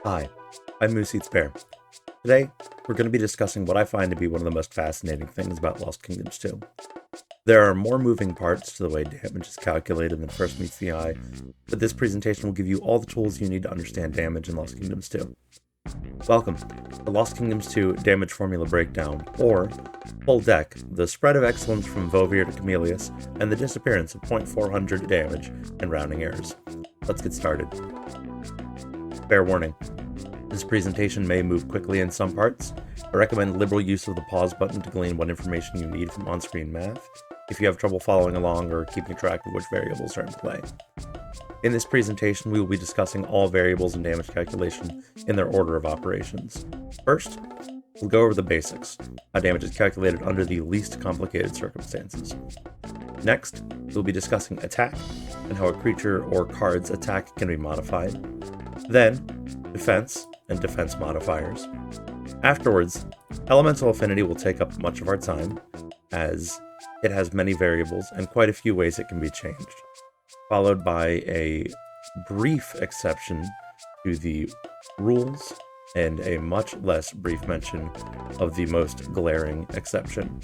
Hi, I'm MooseEatsBear. Today, we're going to be discussing what I find to be one of the most fascinating things about Lost Kingdoms 2. There are more moving parts to the way damage is calculated than first meets the eye, but this presentation will give you all the tools you need to understand damage in Lost Kingdoms 2. Welcome to Lost Kingdoms 2 Damage Formula Breakdown, or Full Deck, the spread of excellence from Vovir to Chameleus, and the disappearance of 0.400 damage and rounding errors. Let's get started. Fair warning, this presentation may move quickly in some parts. I recommend liberal use of the pause button to glean what information you need from on-screen math, if you have trouble following along or keeping track of which variables are in play. In this presentation, we will be discussing all variables in damage calculation in their order of operations. First, we'll go over the basics, how damage is calculated under the least complicated circumstances. Next, we'll be discussing attack, and how a creature or card's attack can be modified. Then, defense and defense modifiers. Afterwards, elemental affinity will take up much of our time, as it has many variables and quite a few ways it can be changed, followed by a brief exception to the rules and a much less brief mention of the most glaring exception.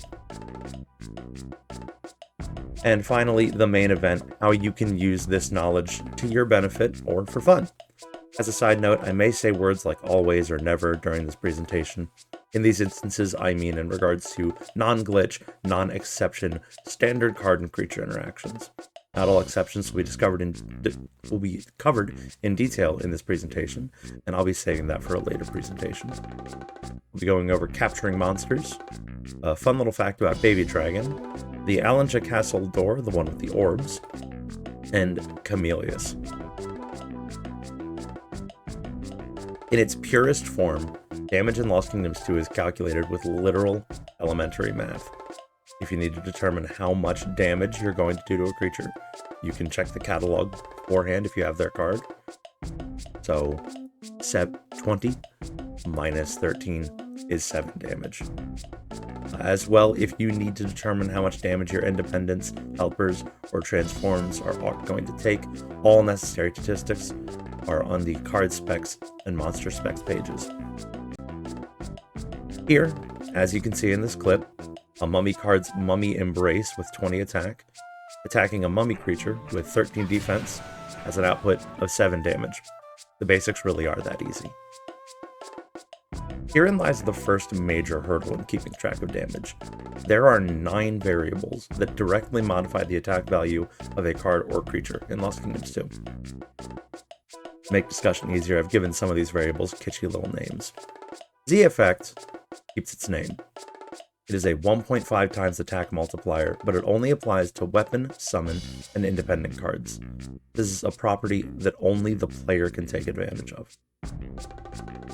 And finally, the main event, how you can use this knowledge to your benefit or for fun. As a side note, I may say words like always or never during this presentation. In these instances, I mean in regards to non-glitch, non-exception, standard card and creature interactions. Not all exceptions will be covered in detail in this presentation, and I'll be saving that for a later presentation. We'll be going over capturing monsters, a fun little fact about Baby Dragon, the Alanjeh castle door, the one with the orbs, and Chameleus. In its purest form, damage in Lost Kingdoms 2 is calculated with literal elementary math. If you need to determine how much damage you're going to do to a creature, you can check the catalog beforehand if you have their card. So, 20 minus 13 is 7 damage. As well, if you need to determine how much damage your independents, helpers, or transforms are going to take, all necessary statistics are on the card specs and monster specs pages. Here, as you can see in this clip, a mummy card's Mummy Embrace with 20 attack, attacking a mummy creature with 13 defense, has an output of 7 damage. The basics really are that easy. Herein lies the first major hurdle in keeping track of damage. There are 9 variables that directly modify the attack value of a card or creature in Lost Kingdoms 2. To make discussion easier, I've given some of these variables kitschy little names. Z effect keeps its name. It is a 1.5 times attack multiplier, but it only applies to weapon, summon, and independent cards. This is a property that only the player can take advantage of.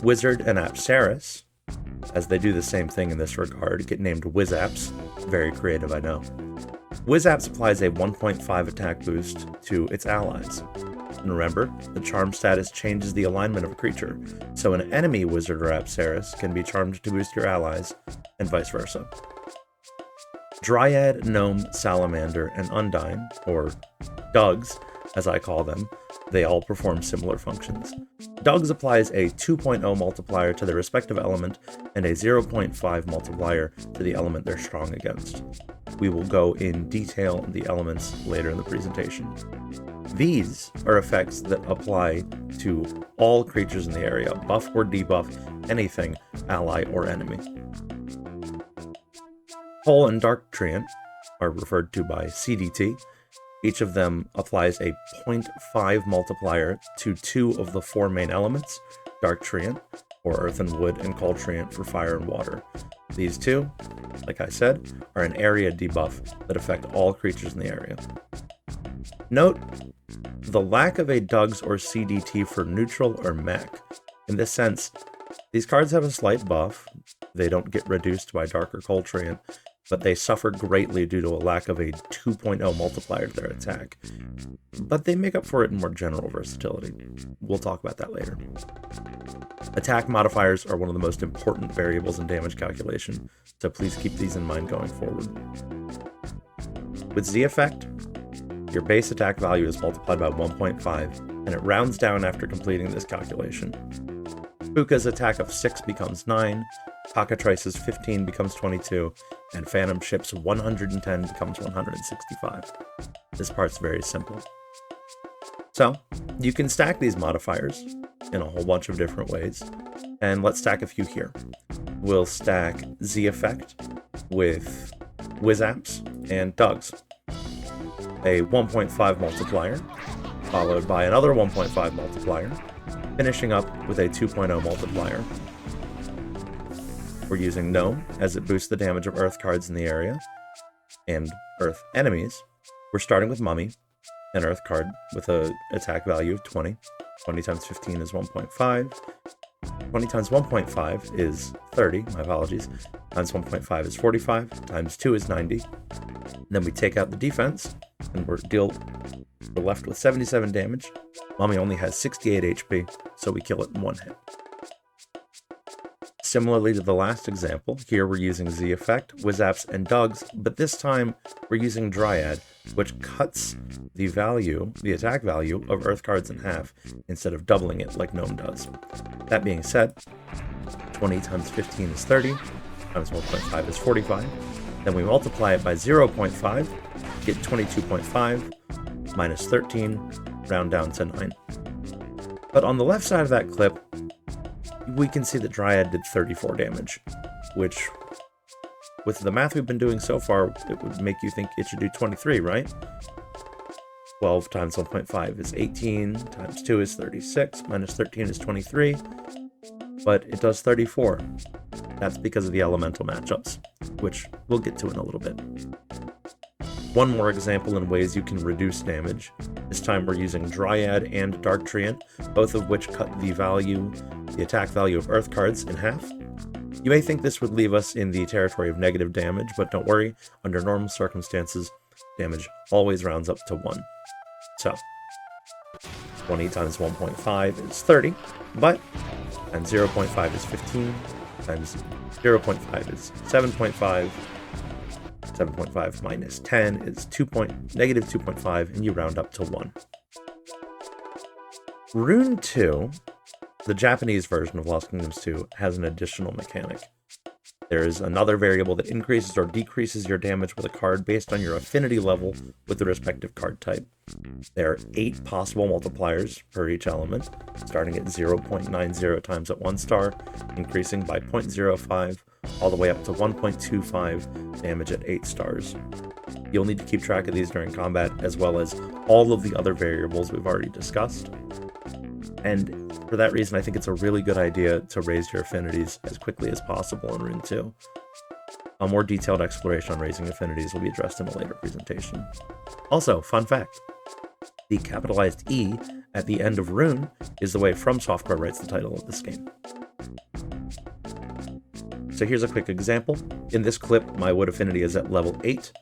Wizard and Apsaris, as they do the same thing in this regard, get named Wizaps. Very creative, I know. Wizaps applies a 1.5 attack boost to its allies. And remember, the charm status changes the alignment of a creature, so an enemy wizard or Apsaris can be charmed to boost your allies, and vice versa. Dryad, Gnome, Salamander, and Undine, or Dugs, as I call them, they all perform similar functions. Dugs applies a 2.0 multiplier to their respective element, and a 0.5 multiplier to the element they're strong against. We will go in detail on the elements later in the presentation. These are effects that apply to all creatures in the area, buff or debuff anything, ally or enemy. Hull and Dark Treant are referred to by CDT. Each of them applies a 0.5 multiplier to 2 of the 4 main elements, Dark Treant, or Earth and Wood, and Cold Treant for fire and water. These two, like I said, are an area debuff that affect all creatures in the area. Note the lack of a Dugs or CDT for neutral or mech. In this sense, these cards have a slight buff. They don't get reduced by Dark or Cold Treant, but they suffer greatly due to a lack of a 2.0 multiplier to their attack. But they make up for it in more general versatility. We'll talk about that later. Attack modifiers are one of the most important variables in damage calculation, so please keep these in mind going forward. With Z effect, your base attack value is multiplied by 1.5, and it rounds down after completing this calculation. Puka's attack of 6 becomes 9, Cockatrice's 15 becomes 22, and Phantom Ship's 110 becomes 165. This part's very simple. So, you can stack these modifiers in a whole bunch of different ways, and let's stack a few here. We'll stack Z Effect with WizApps and Dugs, a 1.5 multiplier, followed by another 1.5 multiplier, finishing up with a 2.0 multiplier. We're using Gnome, as it boosts the damage of Earth cards in the area, and Earth enemies. We're starting with Mummy, an Earth card with an attack value of 20. 20 times 15 is 1.5. 20 times 1.5 is 30, my apologies. Times 1.5 is 45, times 2 is 90. Then we take out the defense, and we're left with 77 damage. Mummy only has 68 HP, so we kill it in one hit. Similarly to the last example, here we're using Z Effect, WizApps, and Dugs, but this time we're using Dryad, which cuts the attack value of Earth cards in half, instead of doubling it like Gnome does. That being said, 20 times 15 is 30, times 1.5 is 45, then we multiply it by 0.5, get 22.5, minus 13, round down to 9. But on the left side of that clip, we can see that Dryad did 34 damage, which, with the math we've been doing so far, it would make you think it should do 23, right? 12 times 1.5 is 18, times 2 is 36, minus 13 is 23, but it does 34. That's because of the elemental matchups, which we'll get to in a little bit. One more example in ways you can reduce damage. This time we're using Dryad and Dark Treant, both of which cut the attack value of Earth cards in half. You may think this would leave us in the territory of negative damage, but don't worry, under normal circumstances, damage always rounds up to 1. So, 20 times 1.5 is 30, but times 0.5 is 15, times 0.5 is 7.5, 7.5 minus 10 is negative 2.5, and you round up to 1. RunE 2, the Japanese version of Lost Kingdoms 2, has an additional mechanic. There is another variable that increases or decreases your damage with a card based on your affinity level with the respective card type. There are 8 possible multipliers per each element, starting at 0.90 times at 1 star, increasing by 0.05, all the way up to 1.25 damage at 8 stars. You'll need to keep track of these during combat, as well as all of the other variables we've already discussed. And for that reason, I think it's a really good idea to raise your affinities as quickly as possible in RunE 2. A more detailed exploration on raising affinities will be addressed in a later presentation. Also, fun fact, the capitalized E at the end of RunE is the way From Software writes the title of this game. So here's a quick example. In this clip, my wood affinity is at level 8.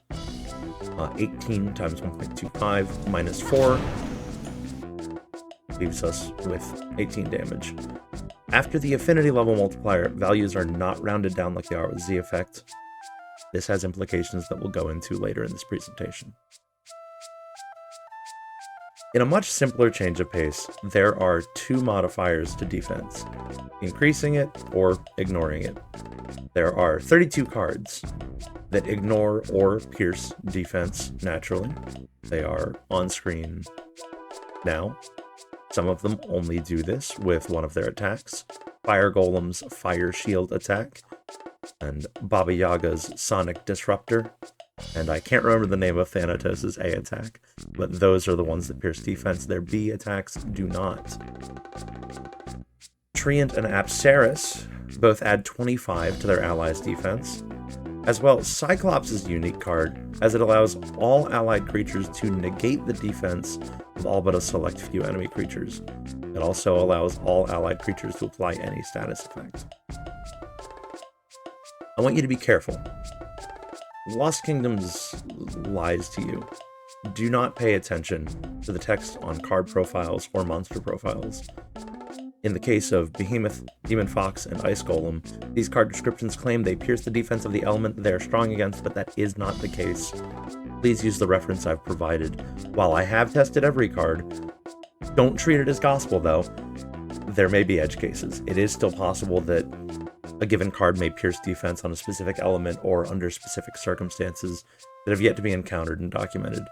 18 times 1.25 minus 4 leaves us with 18 damage. After the affinity level multiplier, values are not rounded down like they are with Z Effect. This has implications that we'll go into later in this presentation. In a much simpler change of pace, there are 2 modifiers to defense, increasing it or ignoring it. There are 32 cards that ignore or pierce defense naturally. They are on screen now. Some of them only do this with one of their attacks. Fire Golem's Fire Shield attack, and Baba Yaga's Sonic Disruptor, and I can't remember the name of Thanatos' A attack, but those are the ones that pierce defense. Their B attacks do not. Treant and Apsaris both add 25 to their allies' defense. As well, Cyclops is a unique card, as it allows all allied creatures to negate the defense of all but a select few enemy creatures. It also allows all allied creatures to apply any status effect. I want you to be careful. Lost Kingdoms lies to you. Do not pay attention to the text on card profiles or monster profiles. In the case of Behemoth, Demon Fox, and Ice Golem, these card descriptions claim they pierce the defense of the element that they are strong against, but that is not the case. Please use the reference I've provided. While I have tested every card, Don't treat it as gospel, though. There may be edge cases. It is still possible that a given card may pierce defense on a specific element or under specific circumstances that have yet to be encountered and documented.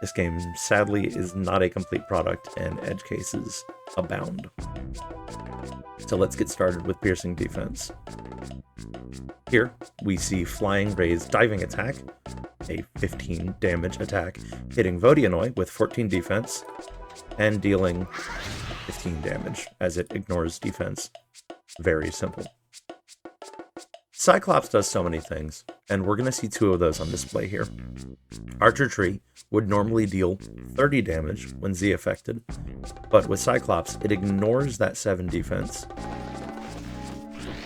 This game, sadly, is not a complete product, and edge cases abound. So let's get started with piercing defense. Here, we see Flying Ray's diving attack, a 15 damage attack, hitting Vodyanoi with 14 defense, and dealing 15 damage as it ignores defense. Very simple. Cyclops does so many things, and we're going to see 2 of those on display here. Archer Tree would normally deal 30 damage when Z affected, but with Cyclops, it ignores that 7 defense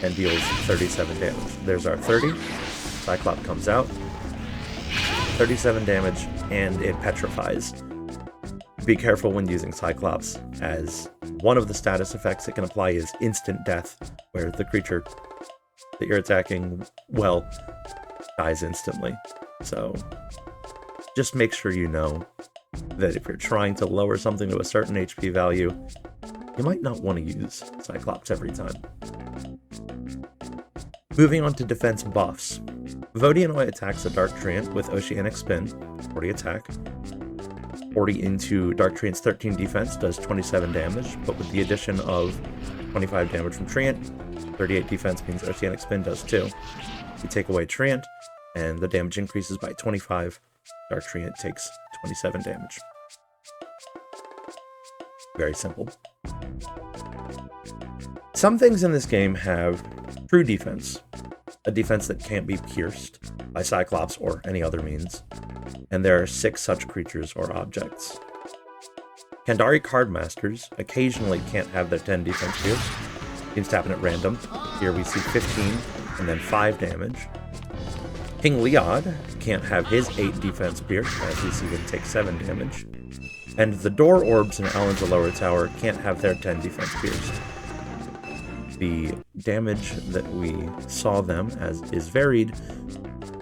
and deals 37 damage. There's our 30, Cyclops comes out, 37 damage, and it petrifies. Be careful when using Cyclops, as one of the status effects it can apply is instant death, where the creature that you're attacking, well, dies instantly. So just make sure you know that if you're trying to lower something to a certain HP value, you might not want to use Cyclops every time. Moving on to defense buffs. Vodyanoi attacks a Dark Treant with Oceanic Spin, 40 attack. 40 into Dark Treant's 13 defense does 27 damage, but with the addition of 25 damage from Treant, 38 defense means Oceanic Spin does 2. You take away Treant, and the damage increases by 25. Dark Treant takes 27 damage. Very simple. Some things in this game have true defense, a defense that can't be pierced by Cyclops or any other means, and there are 6 such creatures or objects. Kandari Cardmasters occasionally can't have their 10 defense pierced. Seems to happen at random. Here we see 15 and then 5 damage. King Leod can't have his 8 defense pierced, as we see him take 7 damage. And the Door Orbs in Alanjeh Lower Tower can't have their 10 defense pierced. The damage that we saw them as is varied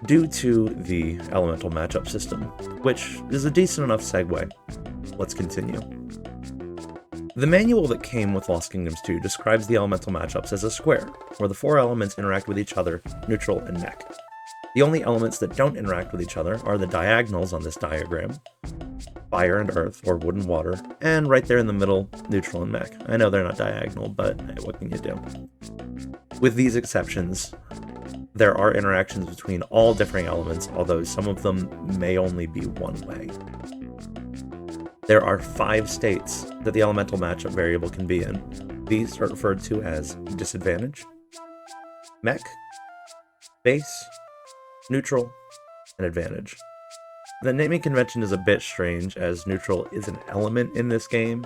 due to the elemental matchup system, which is a decent enough segue. Let's continue. The manual that came with Lost Kingdoms 2 describes the elemental matchups as a square, where the 4 elements interact with each other, neutral and mech. The only elements that don't interact with each other are the diagonals on this diagram, fire and earth, or wood and water, and right there in the middle, neutral and mech. I know they're not diagonal, but hey, what can you do? With these exceptions, there are interactions between all differing elements, although some of them may only be one way. There are 5 states that the elemental matchup variable can be in. These are referred to as disadvantage, mech, base, neutral, and advantage. The naming convention is a bit strange, as neutral is an element in this game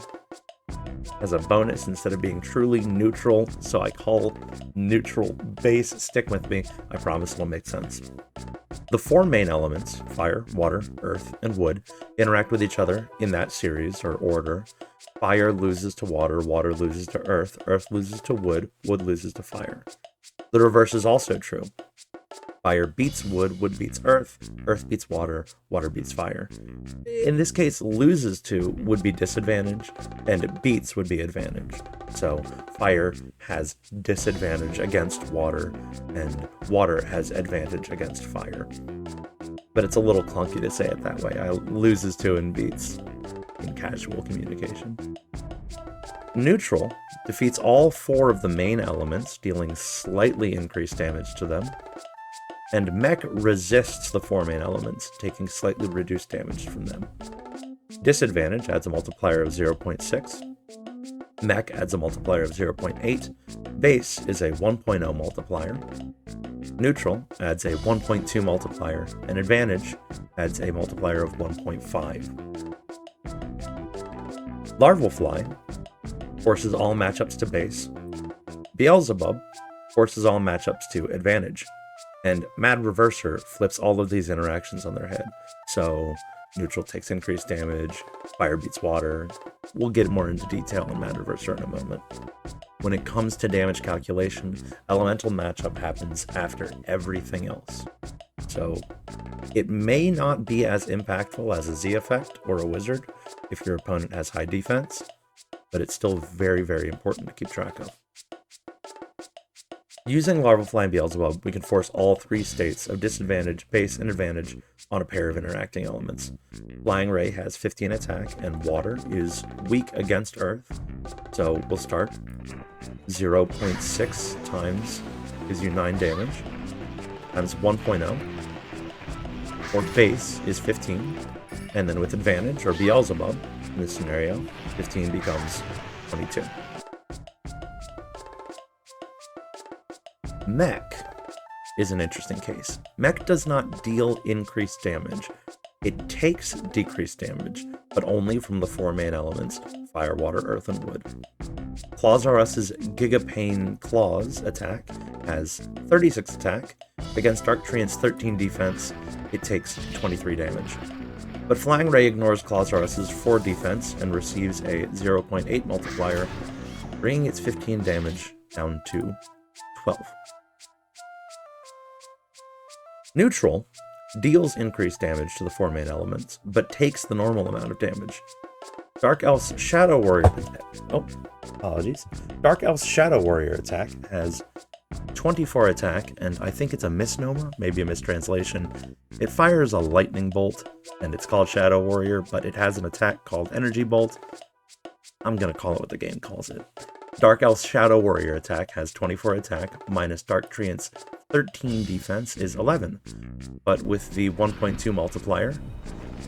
as a bonus instead of being truly neutral, so I call neutral base. Stick with me, I promise it'll make sense. The 4 main elements, fire, water, earth, and wood, interact with each other in that series or order. Fire loses to water, water loses to earth, earth loses to wood, wood loses to fire. The reverse is also true. Fire beats wood, wood beats earth, earth beats water, water beats fire. In this case, loses to would be disadvantage, and beats would be advantage. So fire has disadvantage against water, and water has advantage against fire. But it's a little clunky to say it that way. I loses to and beats in casual communication. Neutral defeats all 4 of the main elements, dealing slightly increased damage to them. And mech resists the 4 main elements, taking slightly reduced damage from them. Disadvantage adds a multiplier of 0.6. Mech adds a multiplier of 0.8. Base is a 1.0 multiplier. Neutral adds a 1.2 multiplier, and advantage adds a multiplier of 1.5. Larval Fly forces all matchups to base. Beelzebub forces all matchups to advantage. And Mad Reverser flips all of these interactions on their head. So neutral takes increased damage, fire beats water. We'll get more into detail on Mad Reverser in a moment. When it comes to damage calculation, elemental matchup happens after everything else. So it may not be as impactful as a Z effect or a wizard if your opponent has high defense, but it's still very, very important to keep track of. Using Larval Flying Beelzebub, we can force all three states of disadvantage, base, and advantage on a pair of interacting elements. Flying Ray has 15 attack, and water is weak against earth. So we'll start 0.6 times gives you 9 damage, times 1.0, or base is 15, and then with advantage, or Beelzebub, in this scenario, 15 becomes 22. Mech is an interesting case. Mech does not deal increased damage. It takes decreased damage, but only from the 4 main elements, fire, water, earth, and wood. Claws R Us's Gigapane Claws attack has 36 attack. Against Dark Treant's 13 defense, it takes 23 damage. But Flying Ray ignores Claws R Us's 4 defense and receives a 0.8 multiplier, bringing its 15 damage down to 12. Neutral deals increased damage to the 4 main elements, but takes the normal amount of damage. Dark Elf's Shadow Warrior attack has 24 attack, and I think it's a misnomer, maybe a mistranslation. It fires a lightning bolt, and it's called Shadow Warrior, but it has an attack called Energy Bolt. I'm gonna call it what the game calls it. Dark Elf's Shadow Warrior attack has 24 attack, minus Dark Treant's 13 defense is 11. But with the 1.2 multiplier,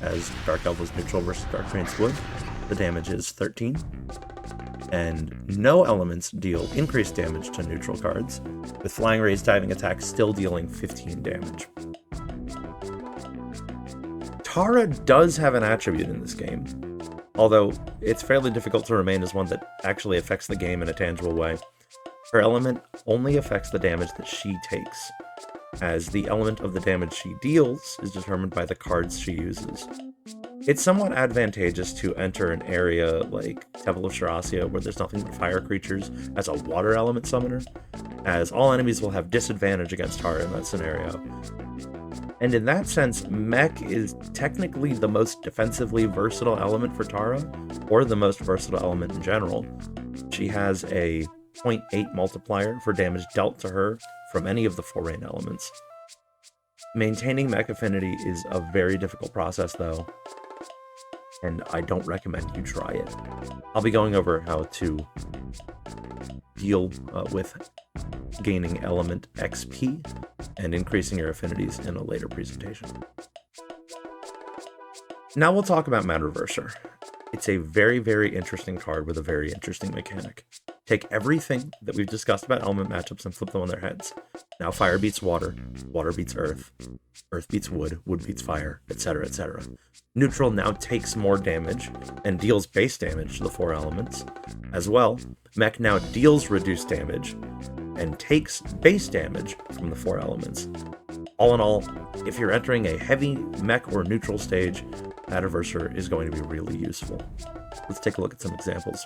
as Dark Elf was neutral versus Dark Treant's wood, the damage is 13. And no elements deal increased damage to neutral cards, with Flying Ray's diving attack still dealing 15 damage. Tara does have an attribute in this game, although it's fairly difficult to remain as one that actually affects the game in a tangible way. Her element only affects the damage that she takes, as the element of the damage she deals is determined by the cards she uses. It's somewhat advantageous to enter an area like Temple of Shirasia where there's nothing but fire creatures as a water element summoner, as all enemies will have disadvantage against Tara in that scenario. And in that sense, Mech is technically the most defensively versatile element for Tara, or the most versatile element in general. She has a 0.8 multiplier for damage dealt to her from any of the 4 rain elements. Maintaining Mech affinity is a very difficult process though, and I don't recommend you try it. I'll be going over how to deal with gaining element XP and increasing your affinities in a later presentation. Now we'll talk about Mad Reverser. It's a very, very interesting card with a very interesting mechanic. Take everything that we've discussed about element matchups and flip them on their heads. Now fire beats water, water beats earth, earth beats wood, wood beats fire, etc., etc. Neutral now takes more damage and deals base damage to the 4 elements. As well, Mech now deals reduced damage and takes base damage from the 4 elements. All in all, if you're entering a heavy Mech or neutral stage, Mad Reverser is going to be really useful. Let's take a look at some examples.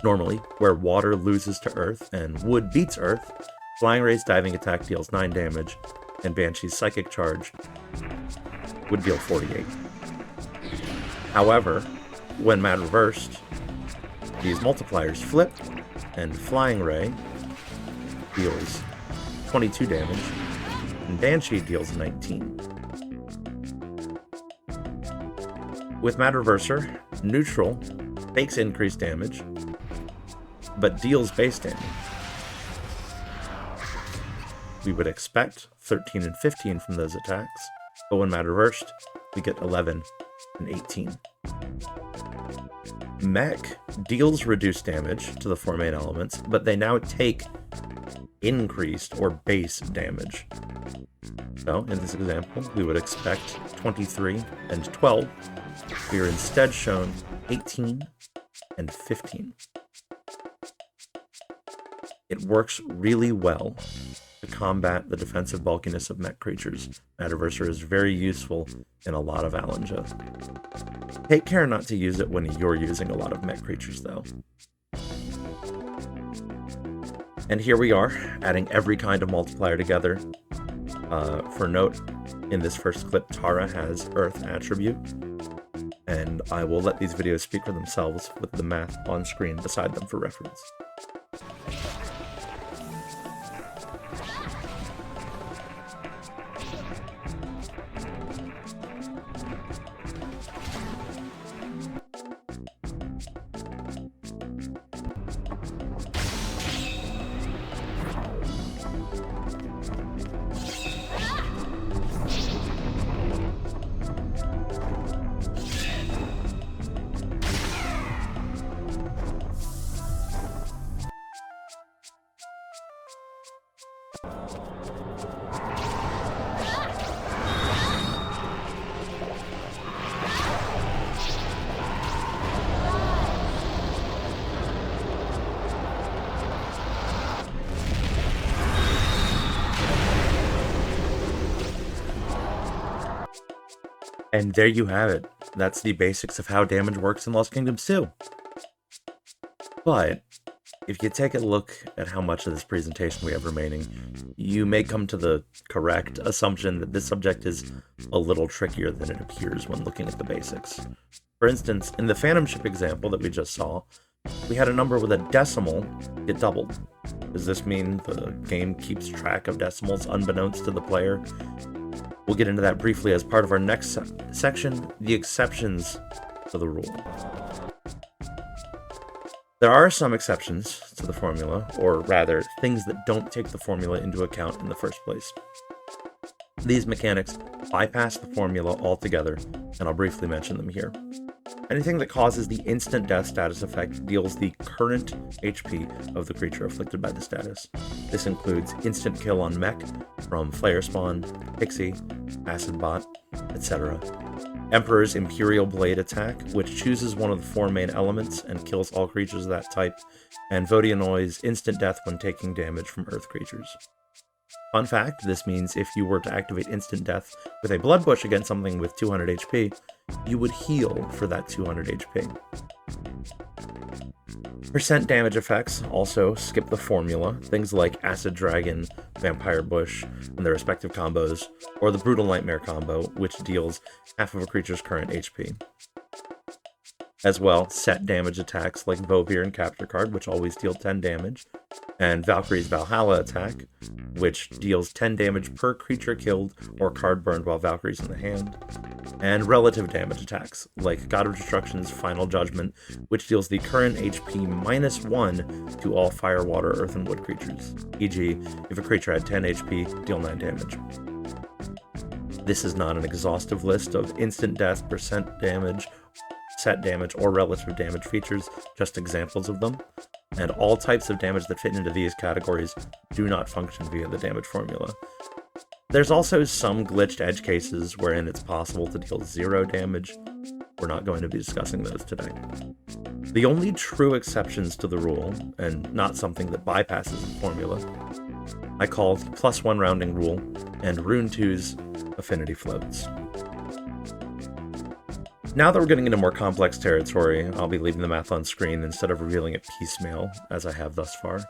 Normally, where water loses to earth and wood beats earth, Flying Ray's diving attack deals 9 damage, and Banshee's psychic charge would deal 48. However, when Mad reversed, these multipliers flip, and Flying Ray deals 22 damage, and Banshee deals 19. With Mad Reverser, neutral takes increased damage, but deals base damage. We would expect 13 and 15 from those attacks, but when Mad reversed, we get 11 and 18. Mech deals reduced damage to the 4 main elements, but they now take increased or base damage. So, in this example, we would expect 23 and 12. We are instead shown 18 and 15. It works really well to combat the defensive bulkiness of mech creatures. Mad Reverser is very useful in a lot of Alanjeh. Take care not to use it when you're using a lot of mech creatures, though. And here we are, adding every kind of multiplier together. For note, in this first clip, Tara has Earth attribute, and I will let these videos speak for themselves with the math on screen beside them for reference. And there you have it. That's the basics of how damage works in Lost Kingdoms 2. But if you take a look at how much of this presentation we have remaining, you may come to the correct assumption that this subject is a little trickier than it appears when looking at the basics. For instance, in the Phantom Ship example that we just saw, we had a number with a decimal get doubled. Does this mean the game keeps track of decimals unbeknownst to the player? We'll get into that briefly as part of our next section, the exceptions to the rule. There are some exceptions to the formula, or rather, things that don't take the formula into account in the first place. These mechanics bypass the formula altogether, and I'll briefly mention them here. Anything that causes the instant death status effect deals the current HP of the creature afflicted by the status. This includes instant kill on mech from Flare Spawn, Pixie, Acid Bot, etc. Emperor's Imperial Blade attack, which chooses one of the four main elements and kills all creatures of that type, and Vodionoi's instant death when taking damage from earth creatures. Fun fact, this means if you were to activate instant death with a Blood Bush against something with 200 HP, you would heal for that 200 HP. Percent damage effects also skip the formula, things like Acid Dragon, Vampire Bush, and their respective combos, or the Brutal Nightmare combo, which deals half of a creature's current HP. As well, set damage attacks like Vovir and Capture Card, which always deal 10 damage, and Valkyrie's Valhalla attack, which deals 10 damage per creature killed or card burned while Valkyrie's in the hand, and relative damage attacks, like God of Destruction's Final Judgment, which deals the current HP -1 to all fire, water, earth, and wood creatures, e.g. if a creature had 10 HP, deal 9 damage. This is not an exhaustive list of instant death, percent damage, set damage, or relative damage features, just examples of them, and all types of damage that fit into these categories do not function via the damage formula. There's also some glitched edge cases wherein it's possible to deal 0 damage. We're not going to be discussing those today. The only true exceptions to the rule, and not something that bypasses the formula, I call the +1 rounding rule and RunE 2's Affinity Floats. Now that we're getting into more complex territory, I'll be leaving the math on screen instead of revealing it piecemeal, as I have thus far.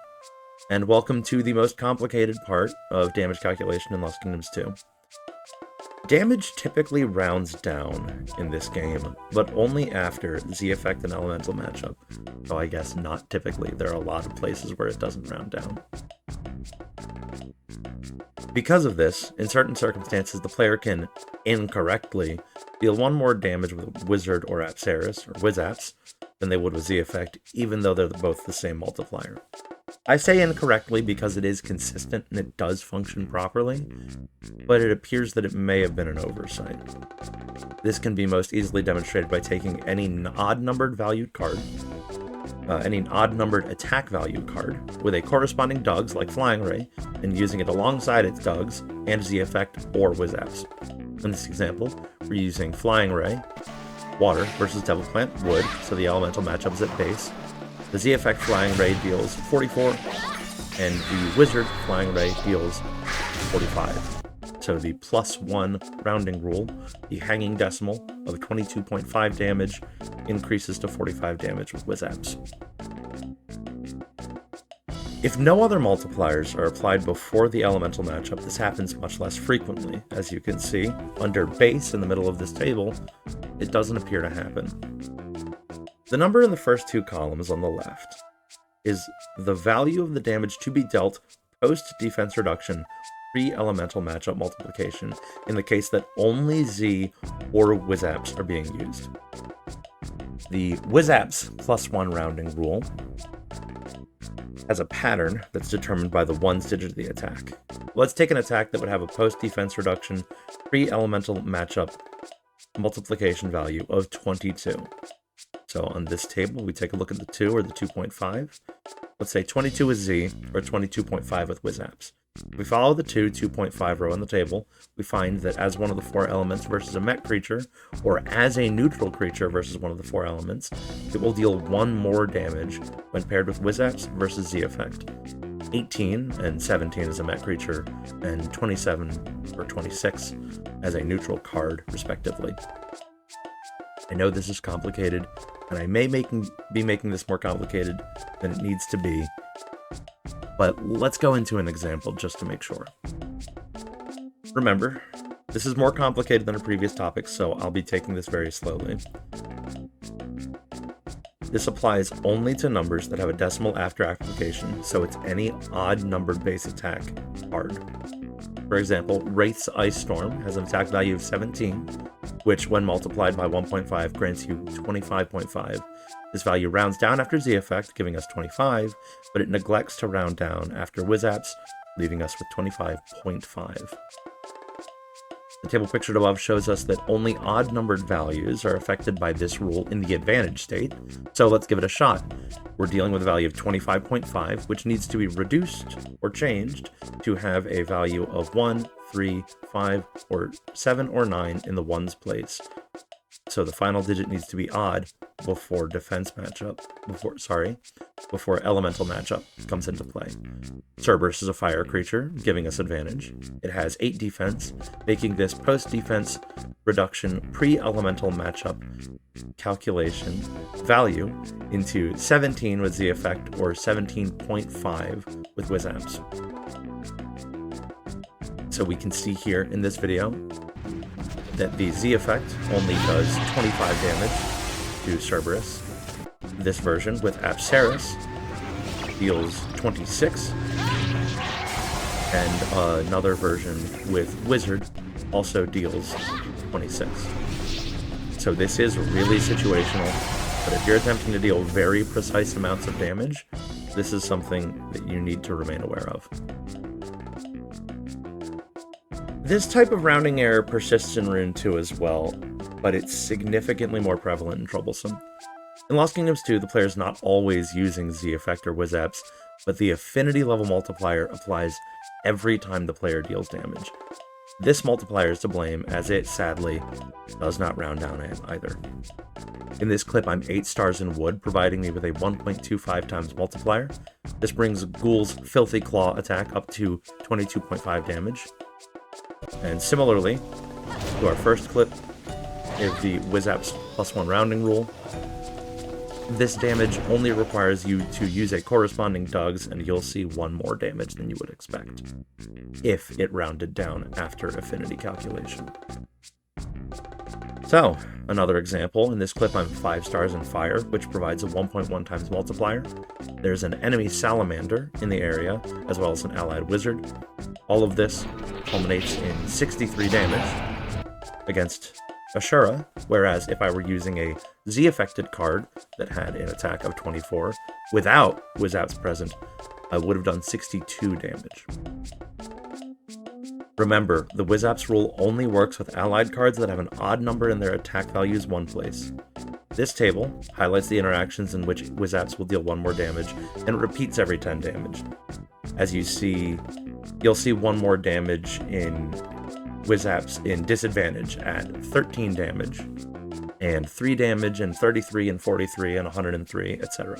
And welcome to the most complicated part of damage calculation in Lost Kingdoms 2. Damage typically rounds down in this game, but only after Z-Effect and Elemental matchup. So I guess not typically, there are a lot of places where it doesn't round down. Because of this, in certain circumstances, the player can incorrectly deal 1 more damage with Wizard or Apsaris, or Wizaps, than they would with Z-Effect, even though they're both the same multiplier. I say incorrectly because it is consistent and it does function properly, but it appears that it may have been an oversight. This can be most easily demonstrated by taking any odd-numbered valued card, any odd-numbered attack value card, with a corresponding Dugs like Flying Ray, and using it alongside its Dugs and Z-Effect or Wizaps. In this example, we're using Flying Ray, Water versus Devil Plant, Wood, so the elemental matchup is at base. The Z-Effect Flying Ray deals 44, and the Wizard Flying Ray deals 45. So the +1 rounding rule, the hanging decimal of 22.5 damage, increases to 45 damage with Wizaps. If no other multipliers are applied before the elemental matchup, this happens much less frequently. As you can see, under base in the middle of this table it doesn't appear to happen. The number in the first two columns on the left is the value of the damage to be dealt post-defense reduction pre-elemental matchup multiplication in the case that only Z or WizApps are being used. The WizApps +1 rounding rule has a pattern that's determined by the ones digit of the attack. Let's take an attack that would have a post-defense reduction pre-elemental matchup multiplication value of 22. So on this table, we take a look at the 2 or the 2.5. Let's say 22 with Z or 22.5 with WizApps. If we follow the 2.5 row on the table, we find that as one of the 4 elements versus a mech creature, or as a neutral creature versus one of the 4 elements, it will deal 1 more damage when paired with WizApps versus Z effect. 18 and 17 as a mech creature, and 27 or 26 as a neutral card, respectively. I know this is complicated, and I may be making this more complicated than it needs to be, but let's go into an example just to make sure. Remember, this is more complicated than a previous topic, so I'll be taking this very slowly. This applies only to numbers that have a decimal after application, so it's any odd-numbered base attack card. For example, Wraith's Ice Storm has an attack value of 17, which, when multiplied by 1.5, grants you 25.5. This value rounds down after Z effect, giving us 25, but it neglects to round down after WizApps, leaving us with 25.5. The table pictured above shows us that only odd-numbered values are affected by this rule in the advantage state, so let's give it a shot. We're dealing with a value of 25.5, which needs to be reduced or changed to have a value of 1, 3, 5, or 7, or 9 in the ones place. So the final digit needs to be odd before before elemental matchup comes into play. Cerberus is a fire creature, giving us advantage. It has 8 defense, making this post-defense reduction pre-elemental matchup calculation value into 17 with Z effect or 17.5 with WizApps. So we can see here in this video that the Z effect only does 25 damage to Cerberus. This version with Apsaris deals 26, and another version with Wizard also deals 26. So this is really situational, but if you're attempting to deal very precise amounts of damage, this is something that you need to remain aware of. This type of rounding error persists in Rune 2 as well, but it's significantly more prevalent and troublesome. In Lost Kingdoms 2, the player is not always using Z effect or WizApps, but the affinity level multiplier applies every time the player deals damage. This multiplier is to blame, as it, sadly, does not round down either. In this clip, I'm 8 stars in wood, providing me with a 1.25 times multiplier. This brings Ghoul's Filthy Claw attack up to 22.5 damage. And similarly to our first clip, is the WizApps +1 rounding rule. This damage only requires you to use a corresponding Dugs, and you'll see 1 more damage than you would expect, if it rounded down after affinity calculation. So, another example, in this clip I'm 5 stars in fire, which provides a 1.1 times multiplier. There's an enemy salamander in the area, as well as an allied wizard. All of this culminates in 63 damage against Ashura, whereas if I were using a Z-affected card that had an attack of 24 without WizApps present, I would have done 62 damage. Remember, the WizApps rule only works with allied cards that have an odd number in their attack values one place. This table highlights the interactions in which WizApps will deal 1 more damage, and it repeats every 10 damage. As you see, you'll see 1 more damage in WizApps in disadvantage at 13 damage, and 3 damage and 33 and 43 and 103, etc.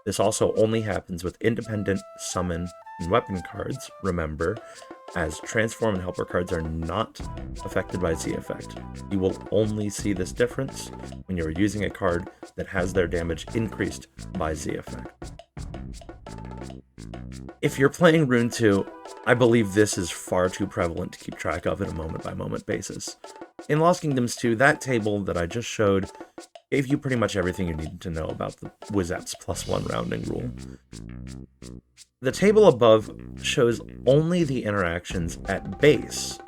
This also only happens with independent summon and weapon cards, remember, as transform and helper cards are not affected by Z effect. You will only see this difference when you are using a card that has their damage increased by Z effect. If you're playing Rune 2, I believe this is far too prevalent to keep track of on a moment-by-moment basis. In Lost Kingdoms 2, that table that I just showed gave you pretty much everything you needed to know about the WizApps +1 rounding rule. The table above shows only the interactions at base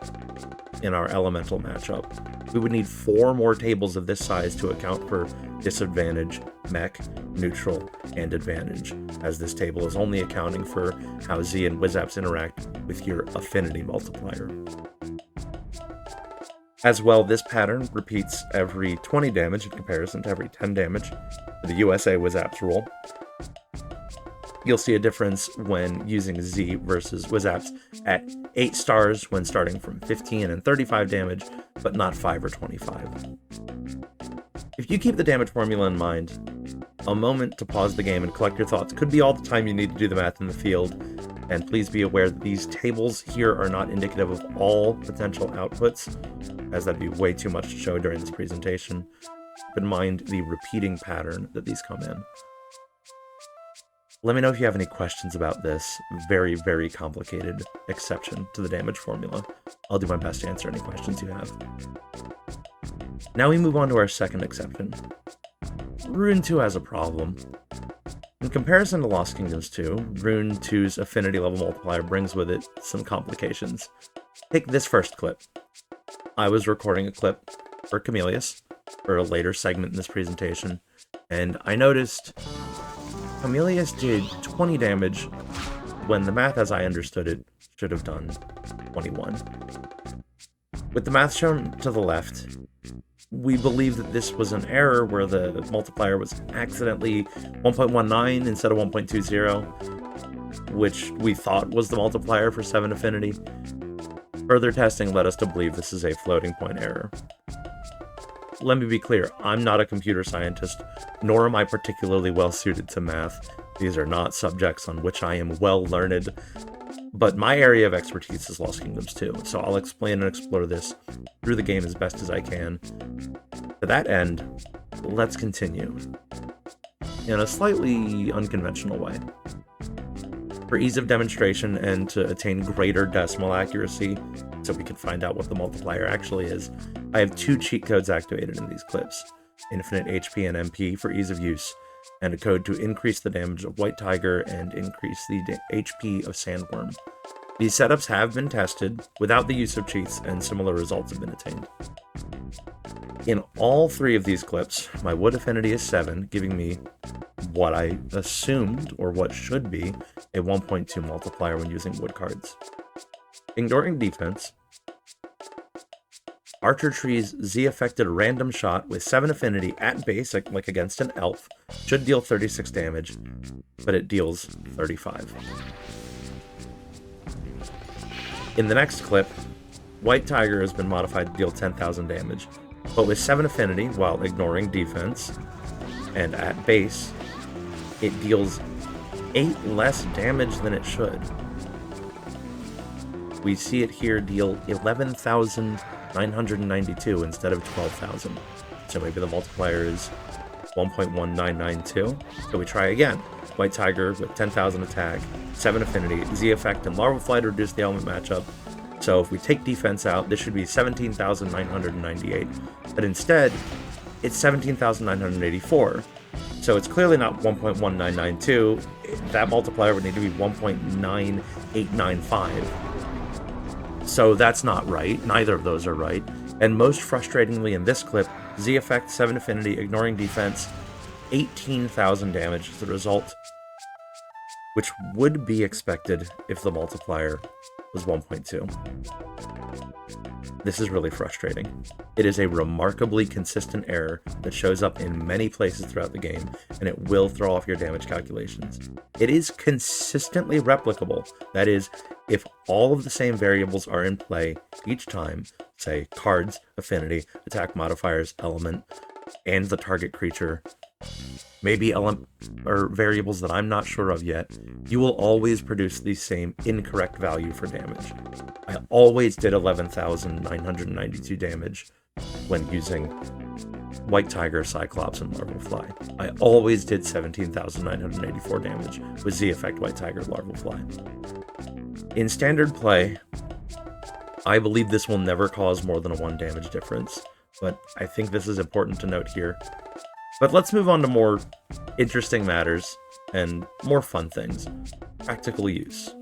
in our elemental matchup. We would need 4 more tables of this size to account for disadvantage, mech, neutral, and advantage, as this table is only accounting for how Z and WizApps interact with your affinity multiplier. As well, this pattern repeats every 20 damage in comparison to every 10 damage for the USA WizApps rule. You'll see a difference when using Z versus WizApps at 8 stars when starting from 15 and 35 damage, but not 5 or 25. If you keep the damage formula in mind, a moment to pause the game and collect your thoughts could be all the time you need to do the math in the field, and please be aware that these tables here are not indicative of all potential outputs, as that'd be way too much to show during this presentation. Keep in mind the repeating pattern that these come in. Let me know if you have any questions about this very, very complicated exception to the damage formula. I'll do my best to answer any questions you have. Now we move on to our second exception. RunE 2 has a problem. In comparison to Lost Kingdoms 2, RunE 2's affinity level multiplier brings with it some complications. Take this first clip. I was recording a clip for Chameleus for a later segment in this presentation, and I noticed Chameleus did 20 damage when the math, as I understood it, should have done 21. With the math shown to the left, we believe that this was an error where the multiplier was accidentally 1.19 instead of 1.20, which we thought was the multiplier for 7 affinity. Further testing led us to believe this is a floating point error. Let me be clear, I'm not a computer scientist, nor am I particularly well suited to math. These are not subjects on which I am well learned, but my area of expertise is Lost Kingdoms 2, so I'll explain and explore this through the game as best as I can. To that end, let's continue in a slightly unconventional way. For ease of demonstration and to attain greater decimal accuracy, so we can find out what the multiplier actually is, I have 2 cheat codes activated in these clips: infinite HP and MP for ease of use, and a code to increase the damage of White Tiger and increase the HP of Sandworm. These setups have been tested without the use of cheats, and similar results have been attained. In all 3 of these clips, my wood affinity is 7, giving me what I assumed, or what should be, a 1.2 multiplier when using wood cards. Ignoring defense, Archer Tree's Z-affected random shot with 7 affinity at base, like against an elf, should deal 36 damage, but it deals 35. In the next clip, White Tiger has been modified to deal 10,000 damage, but with 7 affinity while ignoring defense, and at base, it deals 8 less damage than it should. We see it here deal 11,992 instead of 12,000. So maybe the multiplier is 1.1992. So we try again. White Tiger with 10,000 attack, 7 affinity, Z effect, and larval fly to reduce the element matchup. So if we take defense out, this should be 17,998. But instead, it's 17,984. So it's clearly not 1.1992. That multiplier would need to be 1.9895. So that's not right. Neither of those are right. And most frustratingly in this clip, Z effect, 7 affinity, ignoring defense, 18,000 damage as the result, which would be expected if the multiplier was 1.2. This is really frustrating. It is a remarkably consistent error that shows up in many places throughout the game, and it will throw off your damage calculations. It is consistently replicable. That is, if all of the same variables are in play each time, say cards, affinity, attack modifiers, element, and the target creature, maybe variables that I'm not sure of yet, you will always produce the same incorrect value for damage. I always did 11,992 damage when using White Tiger, Cyclops, and Larval Fly. I always did 17,984 damage with Z effect, White Tiger, Larval Fly. In standard play, I believe this will never cause more than a 1 damage difference, but I think this is important to note here. But let's move on to more interesting matters and more fun things. Practical use.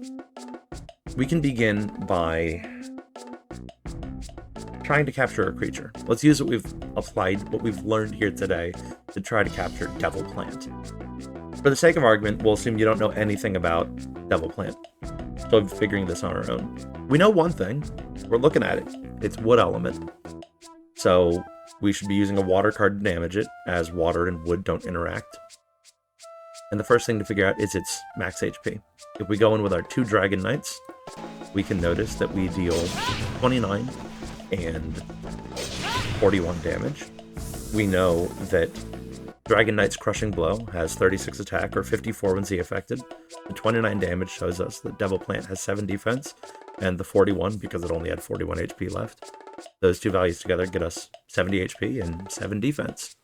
We can begin by trying to capture a creature. Let's use what we've learned here today to try to capture Devil Plant. For the sake of argument, we'll assume you don't know anything about Devil Plant. So I'm figuring this on our own. We know one thing. We're looking at it. It's wood element. So we should be using a water card to damage it, as water and wood don't interact. And the first thing to figure out is its max HP. If we go in with our 2 Dragon Knights, we can notice that we deal 29 and 41 damage. We know that Dragon Knight's Crushing Blow has 36 attack or 54 when Z affected. The 29 damage shows us that Devil Plant has 7 defense, and the 41, because it only had 41 HP left. Those two values together get us 70 HP and 7 defense.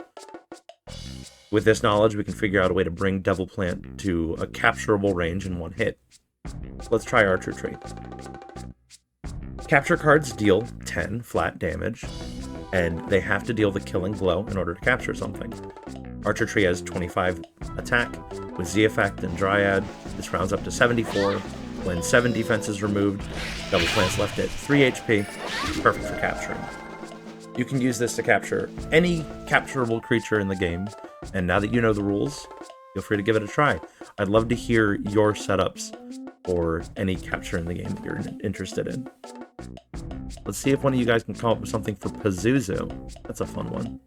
With this knowledge, we can figure out a way to bring Devil Plant to a capturable range in 1 hit. Let's try Archer Tree. Capture cards deal 10 flat damage, and they have to deal the killing blow in order to capture something. Archer Tree has 25 attack. With Z effect and Dryad, this rounds up to 74. When 7 defense is removed, Devil Plant's left at 3 HP, perfect for capturing. You can use this to capture any capturable creature in the game, and now that you know the rules, feel free to give it a try. I'd love to hear your setups for any capture in the game that you're interested in. Let's see if one of you guys can come up with something for Pazuzu. That's a fun one.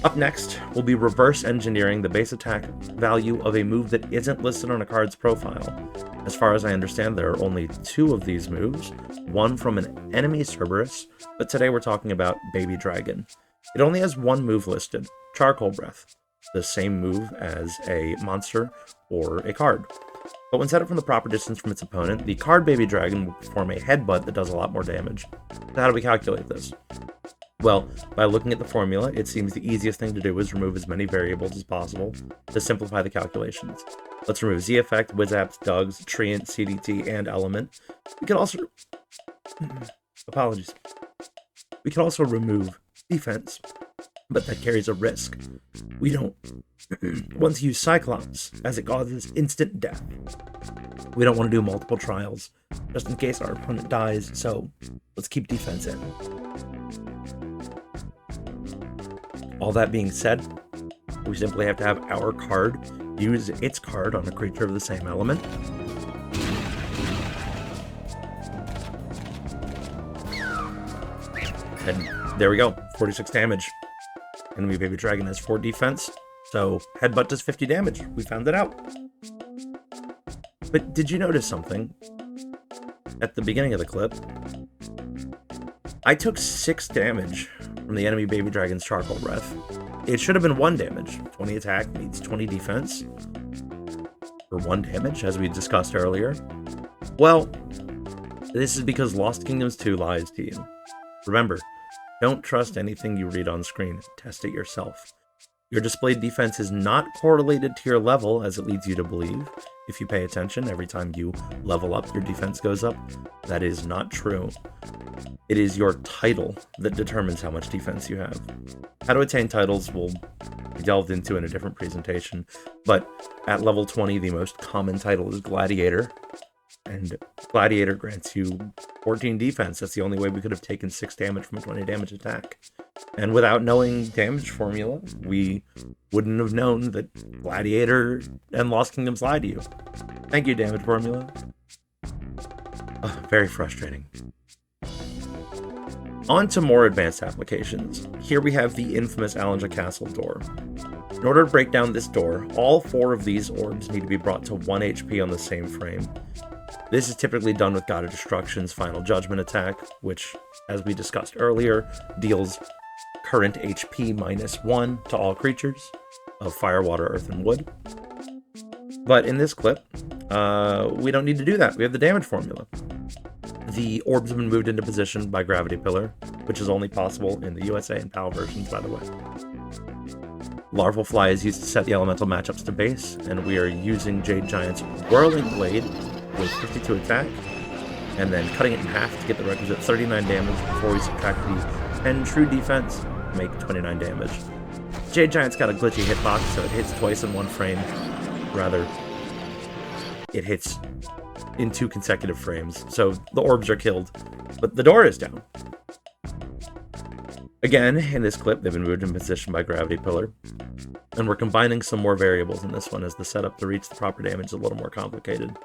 Up next, we'll be reverse engineering the base attack value of a move that isn't listed on a card's profile. As far as I understand, there are only 2 of these moves, one from an enemy Cerberus, but today we're talking about Baby Dragon. It only has 1 move listed, Charcoal Breath, the same move as a monster or a card. But when set up from the proper distance from its opponent, the card Baby Dragon will perform a headbutt that does a lot more damage. So how do we calculate this? Well, by looking at the formula, it seems the easiest thing to do is remove as many variables as possible to simplify the calculations. Let's remove Z effect, Wizzaps, Dugs, Treant, CDT, and Element. We can also... Apologies. We can also remove defense, but that carries a risk. We don't want to use Cyclops, as it causes instant death. We don't want to do multiple trials, just in case our opponent dies, so let's keep defense in. All that being said, we simply have to have our card use its card on a creature of the same element. And there we go, 46 damage. Enemy Baby Dragon has 4 defense, so Headbutt does 50 damage. We found it out. But did you notice something? At the beginning of the clip, I took 6 damage from the enemy Baby Dragon's Charcoal Breath. It should have been 1 damage. 20 attack needs 20 defense. For 1 damage, as we discussed earlier. Well, this is because Lost Kingdoms 2 lies to you. Remember, don't trust anything you read on screen. Test it yourself. Your displayed defense is not correlated to your level, as it leads you to believe. If you pay attention, every time you level up, your defense goes up. That is not true. It is your title that determines how much defense you have. How to attain titles will be delved into in a different presentation, but at level 20, the most common title is Gladiator, and Gladiator grants you 14 defense. That's the only way we could have taken 6 damage from a 20 damage attack. And without knowing damage formula, we wouldn't have known that Gladiator and Lost Kingdoms lie to you. Thank you, damage formula. Very frustrating. On to more advanced applications. Here we have the infamous Alanjeh Castle door. In order to break down this door, all 4 of these orbs need to be brought to 1 HP on the same frame. This is typically done with God of Destruction's Final Judgment attack, which, as we discussed earlier, deals current HP -1 to all creatures of fire, water, earth, and wood. But in this clip, we don't need to do that. We have the damage formula. The orbs have been moved into position by Gravity Pillar, which is only possible in the USA and PAL versions, by the way. Larval Fly is used to set the elemental matchups to base, and we are using Jade Giant's Whirling Blade with 52 attack and then cutting it in half to get the requisite 39 damage before we subtract the 10 true defense to make 29 damage. Jade Giant's got a glitchy hitbox, so it hits twice in one frame. Rather, it hits in 2 consecutive frames, so the orbs are killed, but the door is down. Again, in this clip, they've been moved in position by Gravity Pillar, and we're combining some more variables in this one as the setup to reach the proper damage is a little more complicated.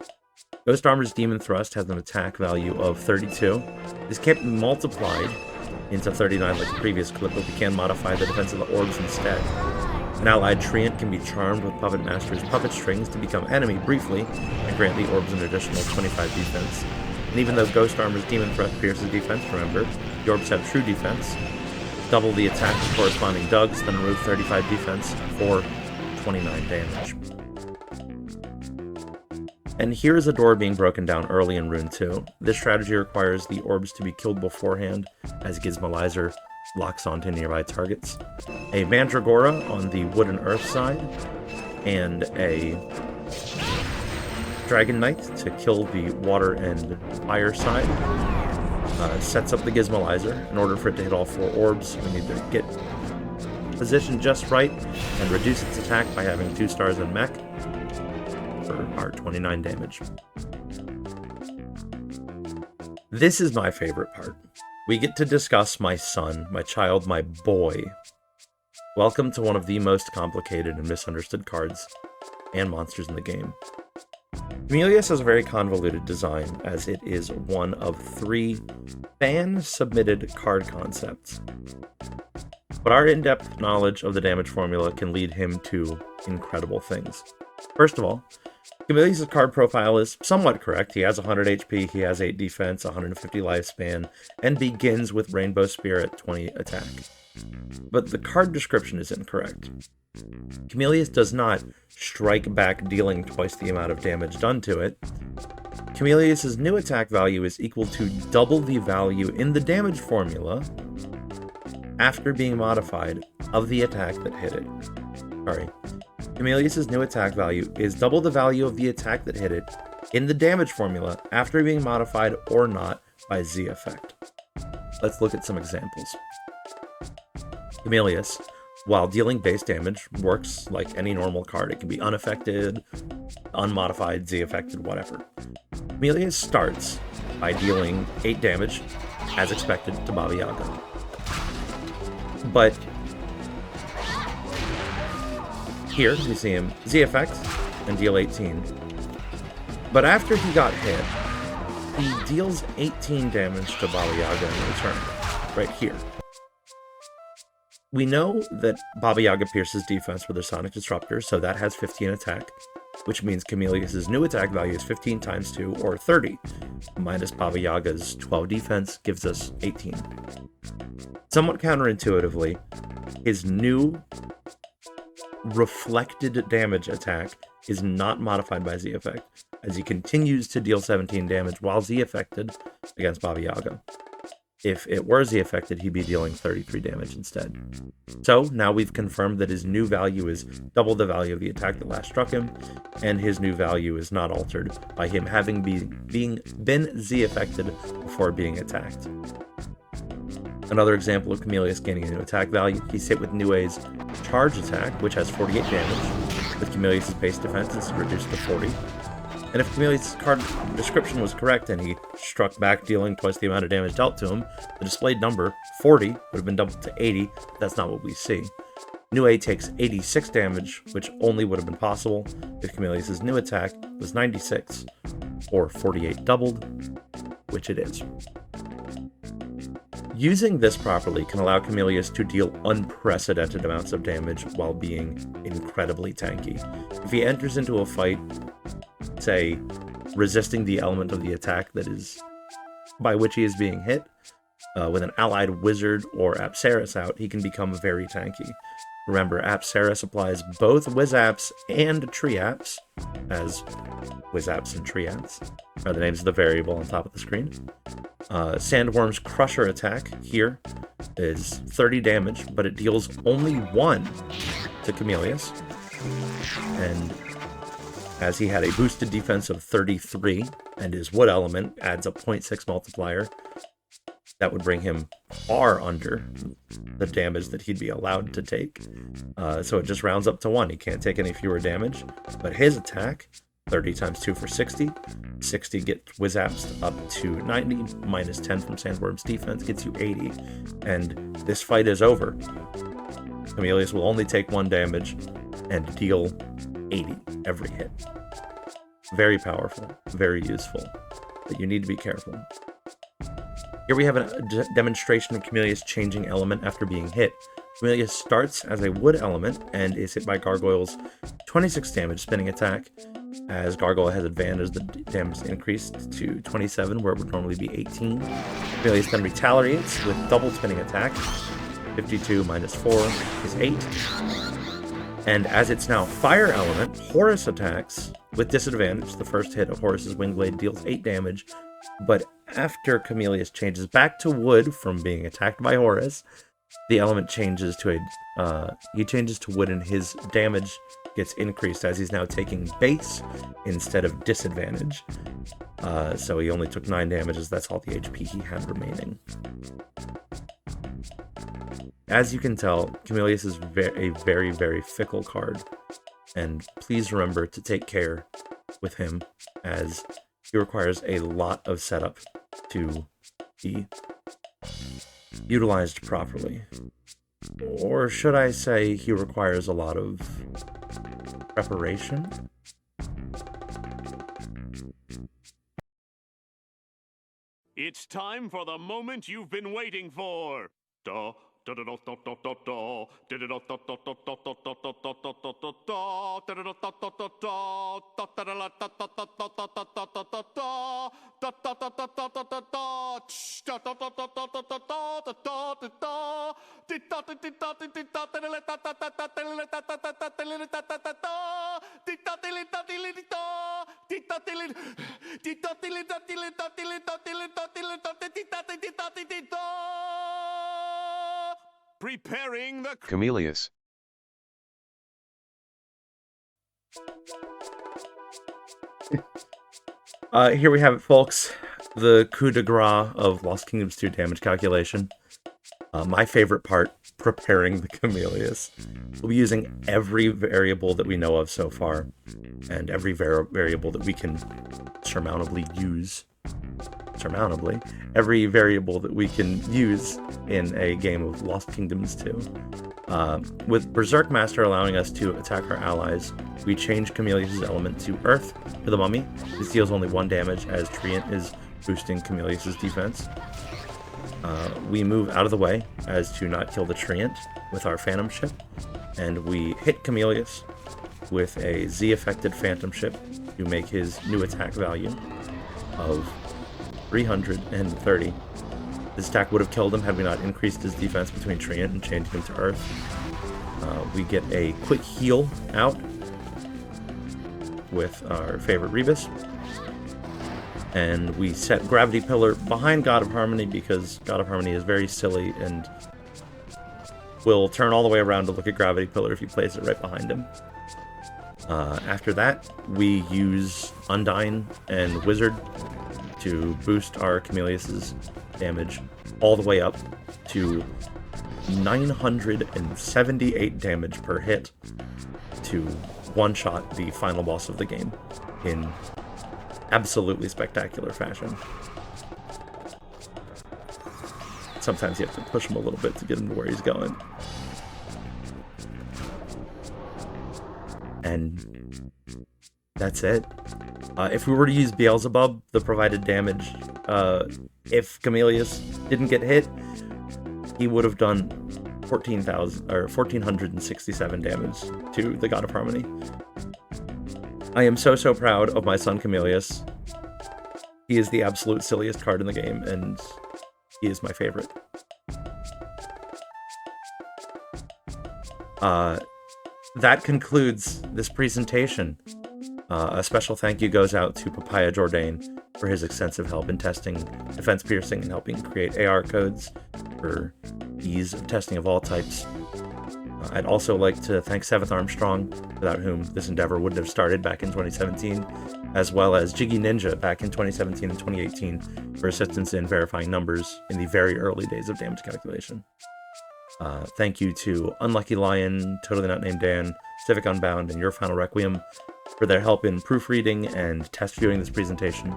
Ghost Armor's Demon Thrust has an attack value of 32. This can't be multiplied into 39 like the previous clip, but we can modify the defense of the orbs instead. An allied treant can be charmed with Puppet Master's puppet strings to become enemy briefly and grant the orbs an additional 25 defense. And even though Ghost Armor's Demon Thrust pierces defense, remember, the orbs have true defense. Double the attack with corresponding dugs, then remove 35 defense for 29 damage. And here is a door being broken down early in Rune 2. This strategy requires the orbs to be killed beforehand, as Gizmalizer locks onto nearby targets. A Mandragora on the wood and earth side, and a Dragon Knight to kill the water and fire side. Sets up the Gizmalizer. In order for it to hit all 4 orbs, we need to get positioned just right and reduce its attack by having 2 stars in mech for our 29 damage. This is my favorite part. We get to discuss my son, my child, my boy. Welcome to one of the most complicated and misunderstood cards and monsters in the game. Chameleus has a very convoluted design, as it is one of 3 fan-submitted card concepts. But our in-depth knowledge of the damage formula can lead him to incredible things. First of all, Chameleus' card profile is somewhat correct. He has 100 HP, he has 8 defense, 150 lifespan, and begins with Rainbow Spear at 20 attack. But the card description is incorrect. Chameleus does not strike back, dealing twice the amount of damage done to it. Chameleus' new attack value is equal to double the value in the damage formula after being modified of the attack that hit it. Chameleus' new attack value is double the value of the attack that hit it in the damage formula after being modified or not by Z effect. Let's look at some examples. Chameleus, while dealing base damage, works like any normal card. It can be unaffected, unmodified, Z-affected, whatever. Chameleus starts by dealing 8 damage, as expected, to Baba Yaga. But here we see him Z-effect and deal 18. But after he got hit, he deals 18 damage to Baba Yaga in return, right here. We know that Baba Yaga pierces defense with her Sonic Disruptor, so that has 15 attack, which means Chameleus' new attack value is 15 times 2, or 30, minus Baba Yaga's 12 defense gives us 18. Somewhat counterintuitively, his new reflected damage attack is not modified by Z effect, as he continues to deal 17 damage while Z affected against Baba Yaga. If it were Z affected, he'd be dealing 33 damage instead. So now we've confirmed that his new value is double the value of the attack that last struck him, and his new value is not altered by him having been Z affected before being attacked. Another example of Chameleus gaining a new attack value, he's hit with Nue's charge attack, which has 48 damage. With Chameleus' base defense, it's reduced to 40. And if Chameleus' card description was correct and he struck back, dealing twice the amount of damage dealt to him, the displayed number, 40, would have been doubled to 80. That's not what we see. Nue takes 86 damage, which only would have been possible if Chameleus' new attack was 96, or 48 doubled, which it is. Using this properly can allow Chameleus to deal unprecedented amounts of damage while being incredibly tanky. If he enters into a fight, say, resisting the element of the attack that is by which he is being hit, with an allied wizard or Apsaris out, he can become very tanky. Remember, Apsaris applies both Wizaps and Triaps, as Wizaps and Triaps are the names of the variable on top of the screen. Sandworm's Crusher attack here is 30 damage, but it deals only 1 to Chameleus. And as he had a boosted defense of 33, and his wood element adds a 0.6 multiplier. That would bring him far under the damage that he'd be allowed to take. So it just rounds up to 1. He can't take any fewer damage. But his attack, 30 times 2 for 60. 60 gets Whizaps up to 90. Minus 10 from Sandworm's defense gets you 80. And this fight is over. Chameleus will only take 1 damage and deal 80 every hit. Very powerful, very useful, but you need to be careful. Here we have a demonstration of Chameleus changing element after being hit. Chameleus starts as a wood element and is hit by Gargoyle's 26 damage spinning attack. As Gargoyle has advantage, the damage increased to 27, where it would normally be 18. Chameleus then retaliates with double spinning attack. 52 minus 4 is 8. And as it's now fire element, Horus attacks with disadvantage. The first hit of Horus's wing blade deals 8 damage, but after Chameleus changes back to wood from being attacked by Horus, the element changes to he changes to wood, and his damage gets increased as he's now taking base instead of disadvantage. So he only took 9 damages. That's all the HP he had remaining. As you can tell, Chameleus is a very, very fickle card, and please remember to take care with him, as he requires a lot of setup to be utilized properly. Or should I say he requires a lot of preparation? It's time for the moment you've been waiting for. Duh. Preparing the Chameleus. Here we have it, folks. The coup de grace of Lost Kingdoms 2 damage calculation. My favorite part, preparing the Chameleus. We'll be using every variable that we know of so far, and every variable that we can surmountably use. Every variable that we can use in a game of Lost Kingdoms 2. With Berserk Master allowing us to attack our allies, we change Chameleus' element to Earth for the Mummy. This deals only 1 damage, as Treant is boosting Chameleus' defense. We move out of the way as to not kill the Treant with our Phantom Ship, and we hit Chameleus with a Z-affected Phantom Ship to make his new attack value of 330. This attack would have killed him had we not increased his defense between Treant and changed him to Earth. We get a quick heal out with our favorite Rebus. And we set Gravity Pillar behind God of Harmony because God of Harmony is very silly and will turn all the way around to look at Gravity Pillar if you place it right behind him. After that, we use Undyne and Wizard to boost our Chameleus' damage all the way up to 978 damage per hit to one-shot the final boss of the game in absolutely spectacular fashion. Sometimes you have to push him a little bit to get him to where he's going. And that's it. If we were to use Beelzebub, the provided damage, if Chameleus didn't get hit, he would have done 1,467 damage to the God of Harmony. I am so proud of my son Chameleus. He is the absolute silliest card in the game, and he is my favorite. That concludes this presentation. A special thank you goes out to Papaya Jourdain for his extensive help in testing defense piercing and helping create AR codes for ease of testing of all types. I'd also like to thank Seventh Armstrong, without whom this endeavor wouldn't have started back in 2017, as well as Jiggy Ninja back in 2017 and 2018 for assistance in verifying numbers in the very early days of damage calculation. Thank you to Unlucky Lion, Totally Not Named Dan, Civic Unbound, and Your Final Requiem for their help in proofreading and test viewing this presentation.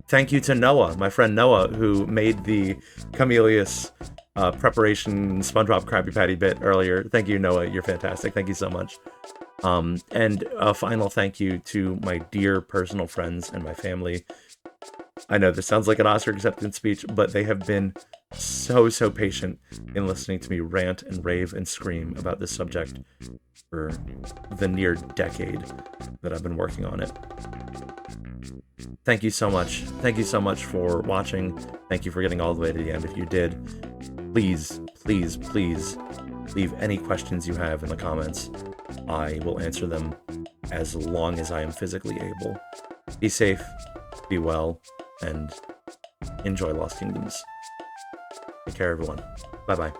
Thank you to Noah, my friend Noah, who made the Chameleus preparation SpongeBob Krabby Patty bit earlier. Thank you, Noah. You're fantastic. Thank you so much. And a final thank you to my dear personal friends and my family. I know this sounds like an Oscar acceptance speech, but they have been so patient in listening to me rant and rave and scream about this subject for the near decade that I've been working on it. Thank you so much. Thank you so much for watching. Thank you for getting all the way to the end. If you did, please leave any questions you have in the comments. I will answer them as long as I am physically able. Be safe, be well, and enjoy Lost Kingdoms. Take care, everyone. Bye-bye.